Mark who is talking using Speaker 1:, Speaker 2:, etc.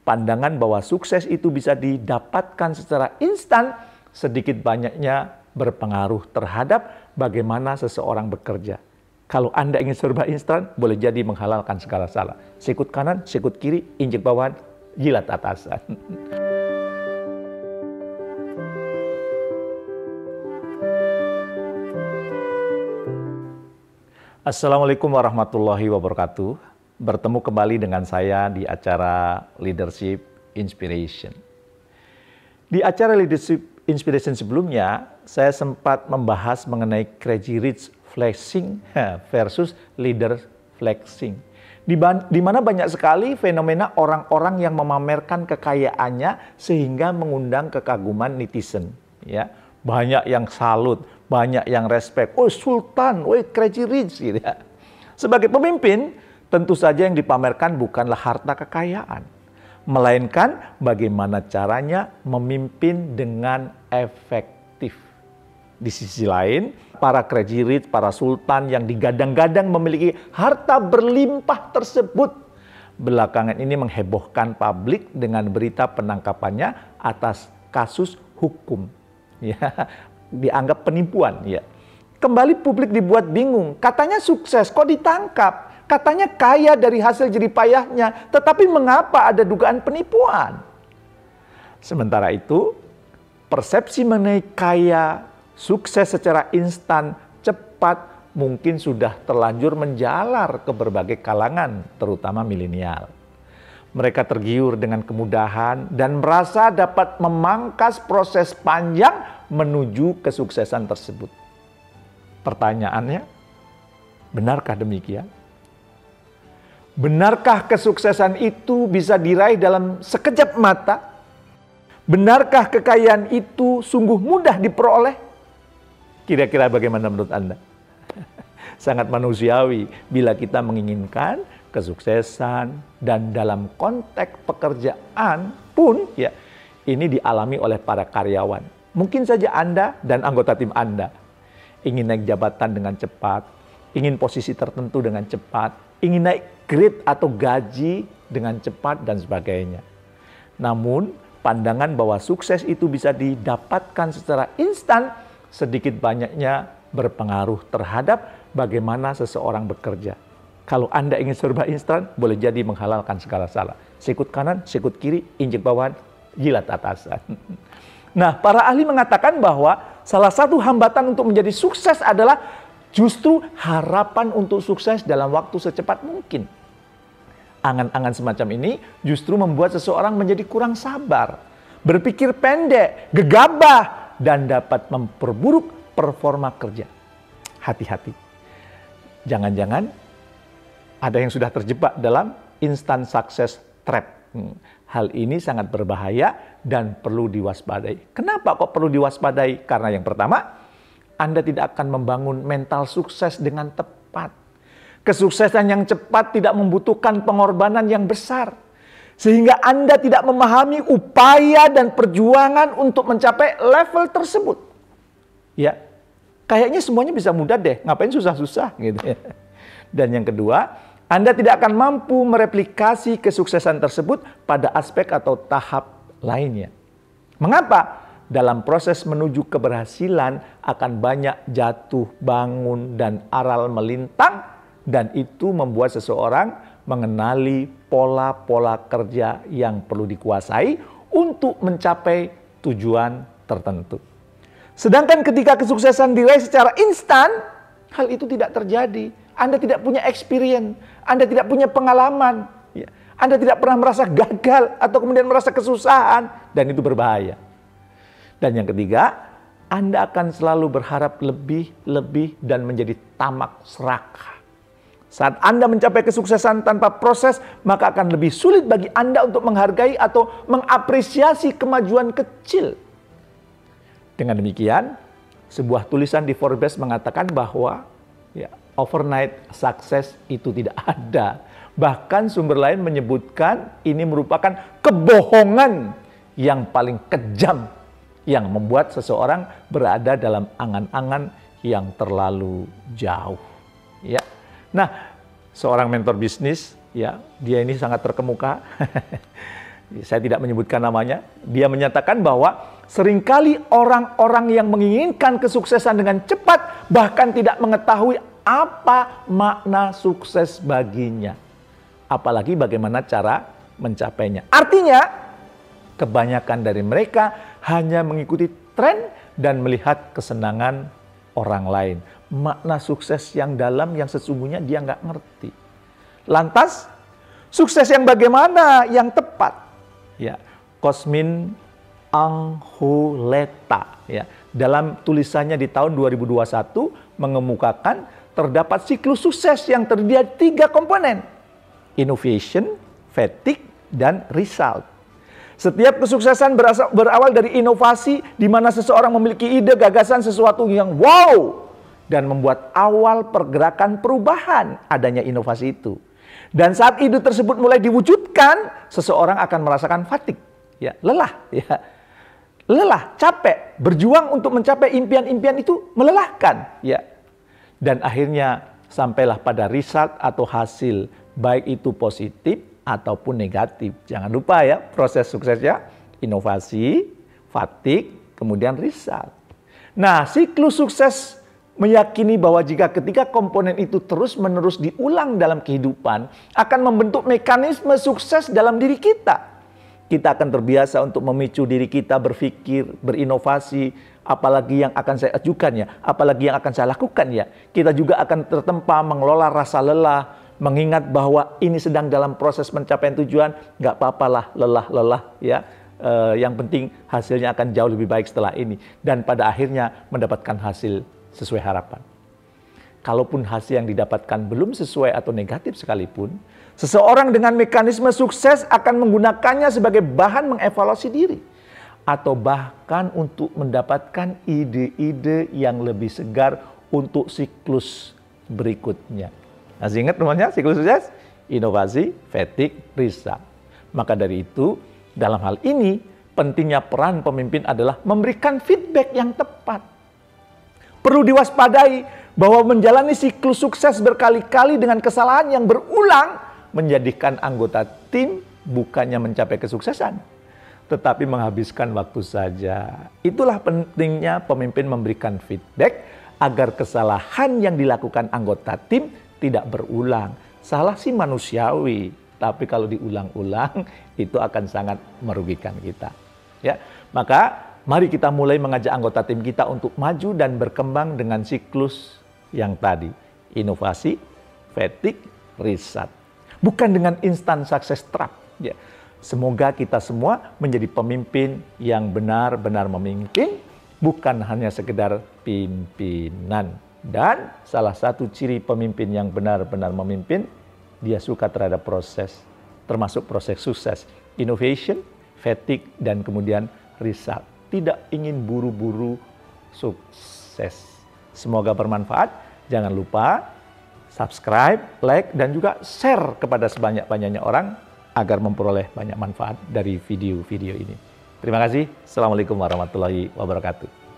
Speaker 1: pandangan bahwa sukses itu bisa didapatkan secara instan sedikit banyaknya berpengaruh terhadap bagaimana seseorang bekerja. Kalau Anda ingin serba instan, boleh jadi menghalalkan segala salah. Sikut kanan, sikut kiri, injek bawahan, jilat atasan. Assalamualaikum warahmatullahi wabarakatuh. Bertemu kembali dengan saya di acara Leadership Inspiration. Di acara Leadership Inspiration sebelumnya, saya sempat membahas mengenai Crazy Rich Flexing versus Leader Flexing. Di mana banyak sekali fenomena orang-orang yang memamerkan kekayaannya sehingga mengundang kekaguman netizen. Ya, banyak yang salut, banyak yang respect. Oh Sultan, oh Crazy Rich gitu ya. Sebagai pemimpin, tentu saja yang dipamerkan bukanlah harta kekayaan, melainkan bagaimana caranya memimpin dengan efektif. Di sisi lain, para Crazy Rich, para sultan yang digadang-gadang memiliki harta berlimpah tersebut, belakangan ini menghebohkan publik dengan berita penangkapannya atas kasus hukum. Ya, dianggap penipuan. Ya. Kembali publik dibuat bingung, katanya sukses, kok ditangkap? Katanya kaya dari hasil jerih payahnya, tetapi mengapa ada dugaan penipuan? Sementara itu, persepsi mengenai kaya, sukses secara instan, cepat, mungkin sudah terlanjur menjalar ke berbagai kalangan, terutama milenial. Mereka tergiur dengan kemudahan dan merasa dapat memangkas proses panjang menuju kesuksesan tersebut. Pertanyaannya, benarkah demikian? Benarkah kesuksesan itu bisa diraih dalam sekejap mata? Benarkah kekayaan itu sungguh mudah diperoleh? Kira-kira bagaimana menurut Anda? Sangat manusiawi bila kita menginginkan kesuksesan dan dalam konteks pekerjaan pun ya ini dialami oleh para karyawan. Mungkin saja Anda dan anggota tim Anda ingin naik jabatan dengan cepat, ingin posisi tertentu dengan cepat, ingin naik grade atau gaji dengan cepat dan sebagainya. Namun, pandangan bahwa sukses itu bisa didapatkan secara instan sedikit banyaknya berpengaruh terhadap bagaimana seseorang bekerja. Kalau Anda ingin serba instan, boleh jadi menghalalkan segala salah. Sikut kanan, sikut kiri, injek bawahan, jilat atasan. Nah, para ahli mengatakan bahwa salah satu hambatan untuk menjadi sukses adalah justru harapan untuk sukses dalam waktu secepat mungkin. Angan-angan semacam ini justru membuat seseorang menjadi kurang sabar, berpikir pendek, gegabah, dan dapat memperburuk performa kerja. Hati-hati. Jangan-jangan ada yang sudah terjebak dalam instant success trap. Hal ini sangat berbahaya dan perlu diwaspadai. Kenapa kok perlu diwaspadai? Karena yang pertama, Anda tidak akan membangun mental sukses dengan tepat. Kesuksesan yang cepat tidak membutuhkan pengorbanan yang besar. Sehingga Anda tidak memahami upaya dan perjuangan untuk mencapai level tersebut. Ya, kayaknya semuanya bisa mudah deh, ngapain susah-susah gitu ya. Dan yang kedua, Anda tidak akan mampu mereplikasi kesuksesan tersebut pada aspek atau tahap lainnya. Mengapa? Dalam proses menuju keberhasilan akan banyak jatuh, bangun, dan aral melintang, dan itu membuat seseorang mengenali pola-pola kerja yang perlu dikuasai untuk mencapai tujuan tertentu. Sedangkan ketika kesuksesan diraih secara instan, hal itu tidak terjadi. Anda tidak punya experience, Anda tidak punya pengalaman, Anda tidak pernah merasa gagal atau kemudian merasa kesusahan, dan itu berbahaya. Dan yang ketiga, Anda akan selalu berharap lebih dan menjadi tamak serakah. Saat Anda mencapai kesuksesan tanpa proses, maka akan lebih sulit bagi Anda untuk menghargai atau mengapresiasi kemajuan kecil. Dengan demikian, sebuah tulisan di Forbes mengatakan bahwa overnight success itu tidak ada. Bahkan sumber lain menyebutkan ini merupakan kebohongan yang paling kejam yang membuat seseorang berada dalam angan-angan yang terlalu jauh. Ya. Nah, seorang mentor bisnis, ya, dia ini sangat terkemuka. saya tidak menyebutkan namanya, dia menyatakan bahwa seringkali orang-orang yang menginginkan kesuksesan dengan cepat bahkan tidak mengetahui apa makna sukses baginya. Apalagi bagaimana cara mencapainya. Artinya, kebanyakan dari mereka hanya mengikuti tren dan melihat kesenangan orang lain. Makna sukses yang dalam yang sesungguhnya dia nggak ngerti. Lantas, sukses yang bagaimana yang tepat? Ya, Cosmin Anghuleta ya, dalam tulisannya di tahun 2021 mengemukakan terdapat siklus sukses yang terdiri dari 3 komponen. Innovation, fatigue, dan result. Setiap kesuksesan berawal dari inovasi di mana seseorang memiliki ide, gagasan, sesuatu yang wow dan membuat awal pergerakan perubahan adanya inovasi itu. Dan saat ide tersebut mulai diwujudkan, seseorang akan merasakan fatigue, ya, lelah, ya. Lelah, capek, berjuang untuk mencapai impian-impian itu melelahkan, ya. Dan akhirnya sampailah pada result atau hasil, baik itu positif ataupun negatif. Jangan lupa ya, proses suksesnya inovasi, fatigue, kemudian result. Nah, siklus sukses meyakini bahwa jika ketiga komponen itu terus-menerus diulang dalam kehidupan, akan membentuk mekanisme sukses dalam diri kita. Kita akan terbiasa untuk memicu diri kita berpikir, berinovasi, apalagi yang akan saya ajukan ya, apalagi yang akan saya lakukan ya. Kita juga akan tertempa mengelola rasa lelah, mengingat bahwa ini sedang dalam proses pencapaian tujuan, nggak apa-apalah lelah-lelah ya. Yang penting hasilnya akan jauh lebih baik setelah ini. Dan pada akhirnya mendapatkan hasil sesuai harapan. Kalaupun hasil yang didapatkan belum sesuai atau negatif sekalipun, seseorang dengan mekanisme sukses akan menggunakannya sebagai bahan mengevaluasi diri. Atau bahkan untuk mendapatkan ide-ide yang lebih segar untuk siklus berikutnya. Masih ingat namanya siklus sukses? Inovasi, fatigue, result. Maka dari itu, dalam hal ini, pentingnya peran pemimpin adalah memberikan feedback yang tepat. Perlu diwaspadai bahwa menjalani siklus sukses berkali-kali dengan kesalahan yang berulang menjadikan anggota tim bukannya mencapai kesuksesan, tetapi menghabiskan waktu saja. Itulah pentingnya pemimpin memberikan feedback agar kesalahan yang dilakukan anggota tim tidak berulang. Salah sih manusiawi, tapi kalau diulang-ulang itu akan sangat merugikan kita. Ya, maka mari kita mulai mengajak anggota tim kita untuk maju dan berkembang dengan siklus yang tadi. Inovasi, fatigue, result. Bukan dengan instant success trap. Ya. Semoga kita semua menjadi pemimpin yang benar-benar memimpin, bukan hanya sekedar pimpinan. Dan salah satu ciri pemimpin yang benar-benar memimpin, dia suka terhadap proses, termasuk proses sukses. Innovation, fatigue, dan kemudian result. Tidak ingin buru-buru sukses. Semoga bermanfaat. Jangan lupa subscribe, like, dan juga share kepada sebanyak-banyaknya orang agar memperoleh banyak manfaat dari video-video ini. Terima kasih. Assalamualaikum warahmatullahi wabarakatuh.